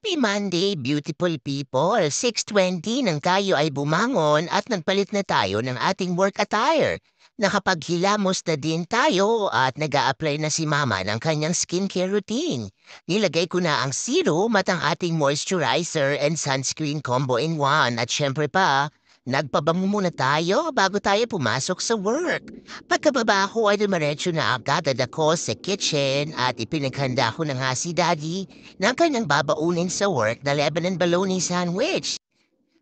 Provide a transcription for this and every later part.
Happy Monday, beautiful people! 6:20 nang tayo ay bumangon at nagpalit na tayo ng ating work attire. Nakapaghilamos na din tayo at nag-a-apply na si Mama ng kanyang skincare routine. Nilagay ko na ang serum at ang ating moisturizer and sunscreen combo in one at syempre pa, nagpabango muna tayo bago tayo pumasok sa work. Pagkababa ko ay dumiretso na agad ako sa kitchen at ipinaghanda ko na nga si Daddy ng kanyang babaunin sa work na Lebanon bologna sandwich.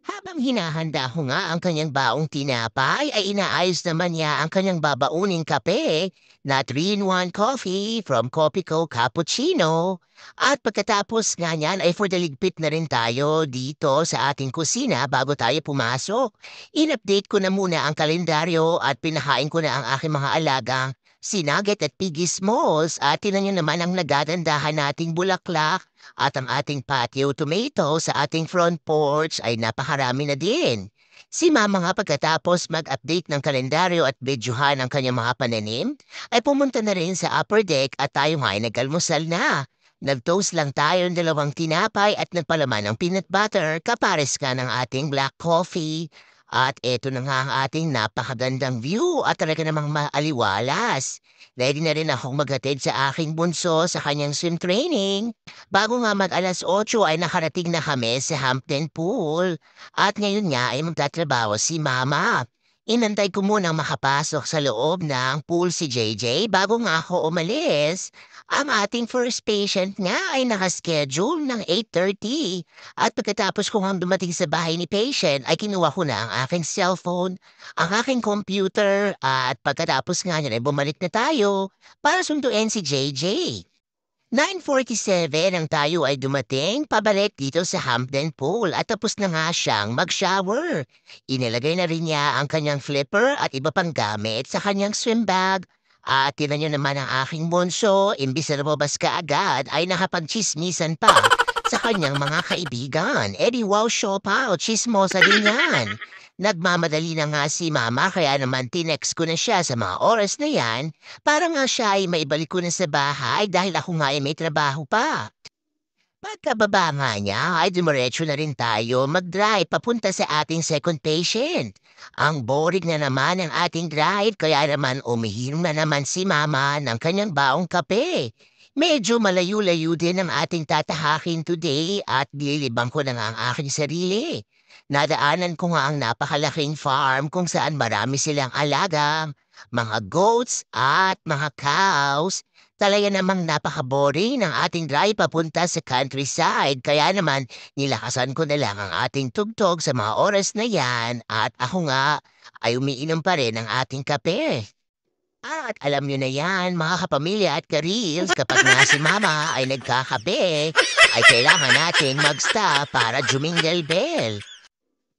Habang hinahanda ko nga ang kanyang baong tinapay, ay inaayos naman niya ang kanyang babauning kape na 3-in-1 coffee from Copico Cappuccino. At pagkatapos nga niyan ay for the ligpit na rin tayo dito sa ating kusina bago tayo pumasok. In-update ko na muna ang kalendaryo at pinahain ko na ang aking mga alagang sinaget at piggy smalls at tinan nyo naman ang nagagandahan nating bulaklak at ang ating patio tomato sa ating front porch ay napakarami na din. Si Mama nga pagkatapos mag-update ng kalendaryo at videohan ng kanyang mga pananim, ay pumunta na rin sa upper deck at tayo nga ay nag-almusal na. Nag-toast lang tayo ng dalawang tinapay at nagpalaman ng peanut butter kapares ka ng ating black coffee. At eto na nga ang ating napakagandang view at talaga namang maaliwalas. Ready na rin akong maghatid sa aking bunso sa kanyang swim training. Bago nga mag-8 ay nakarating na kami sa Hampton Pool. At ngayon nga ay magtatrabaho si Mama. Inantay ko munang makapasok sa loob ng pool si JJ bago nga ako umalis. Ang ating first patient nga ay nakaschedule ng 8:30. At pagkatapos ko nga dumating sa bahay ni patient ay kinuha ko na ang aking cellphone, ang aking computer at pagkatapos nga niyan ay bumalik na tayo para sunduin si JJ. 9:47 ang tayo ay dumating pabalik dito sa Hampden Pool at tapos na nga siyang mag-shower. Inilagay na rin niya ang kanyang flipper at iba pang gamit sa kanyang swim bag. At tinan niyo naman ang aking bunso, imbis na lumabas ka agad ay nakapagchismisan pa sa kanyang mga kaibigan. Di wow, show pa o chismosa din yan. Nagmamadali na nga si Mama kaya naman tinext ko na siya sa mga oras na yan para nga siya ay maibalik ko na sa bahay dahil ako nga ay may trabaho pa. Pagkababa nga niya ay dumiretso na rin tayo mag-drive papunta sa ating second patient. Ang boring na naman ang ating drive kaya naman umihinom na naman si Mama ng kanyang baong kape. Medyo malayo-layo din ang ating tatahakin today at nililibang ko na nga ang aking sarili. Nadaanan ko nga ang napakalaking farm kung saan marami silang alaga, mga goats at mga cows. Talaga namang napaka-boring ng ating drive papunta sa countryside kaya naman nilakasan ko na lang ang ating tugtog sa mga oras na yan at ako nga ay umiinom pa rin ng ating kape. At alam nyo na yan mga kapamilya at ka-reels kapag nga si Mama ay nagkakape ay kailangan nating mag-stop para jumingle bell.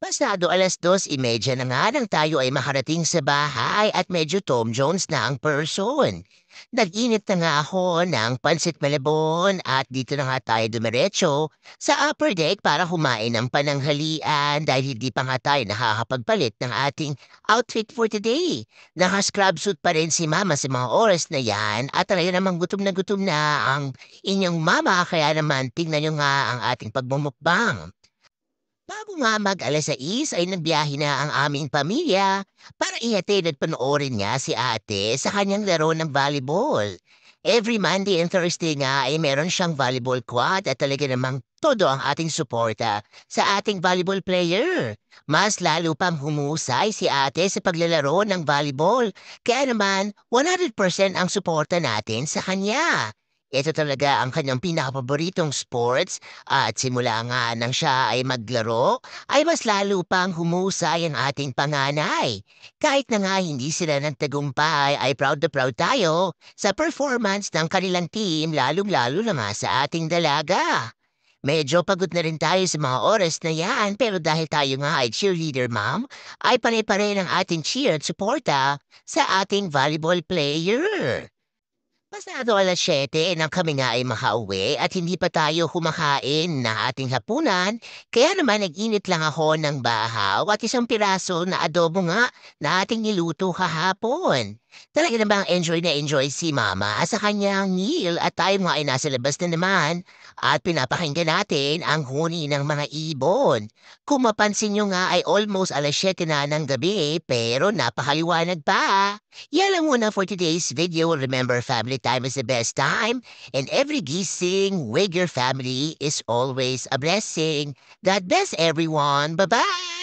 Pasado 2:30 na nga nang tayo ay makarating sa bahay at medyo Tom Jones na ang person. Nag-init na nga ako ng pansit malabon at dito na nga tayo dumiretso sa upper deck para kumain ng pananghalian dahil hindi pa nga tayo nakakapagpalit ng ating outfit for today. Naka-scrub suit pa rin si Mama sa mga oras na yan at talaga namang gutom na ang inyong mama kaya naman tingnan nyo nga ang ating pagmumukbang. Bago nga mag-6 ay nagbiyahe na ang aming pamilya para ihatid at panoorin nga si ate sa kanyang laro ng volleyball. Every Monday and Thursday nga ay meron siyang volleyball quad at talaga namang todo ang ating suporta sa ating volleyball player. Mas lalo pang humusay si ate sa paglalaro ng volleyball kaya naman 100% ang suporta natin sa kanya. Ito talaga ang kanyang pinakapaboritong sports at simula nga nang siya ay maglaro, ay mas lalo pang humusay ang ating panganay. Kahit na nga hindi sila nagtagumpay ay proud na proud tayo sa performance ng kanilang team lalong-lalo na nga sa ating dalaga. Medyo pagod na rin tayo sa mga oras na yan pero dahil tayo nga ay cheerleader ma'am, ay panay-panay ng ating cheer at suporta sa ating volleyball player. Pasado 7:00 nang kami nga ay makauwi at hindi pa tayo kumakain ng ating hapunan, kaya naman nag-init lang ako ng bahaw at isang piraso na adobo nga na ating niluto kahapon. Talaga namang enjoy na enjoy si mama sa kanyang meal at tayo nga ay nasa labas na naman at pinapakinggan natin ang huni ng mga ibon. Kung mapansin nyo nga ay almost 7:00 na ng gabi pero napakaliwanag pa. Yan lang muna for today's video. Remember, family time is the best time, and every gising with your family is always a blessing. God bless everyone. Bye-bye!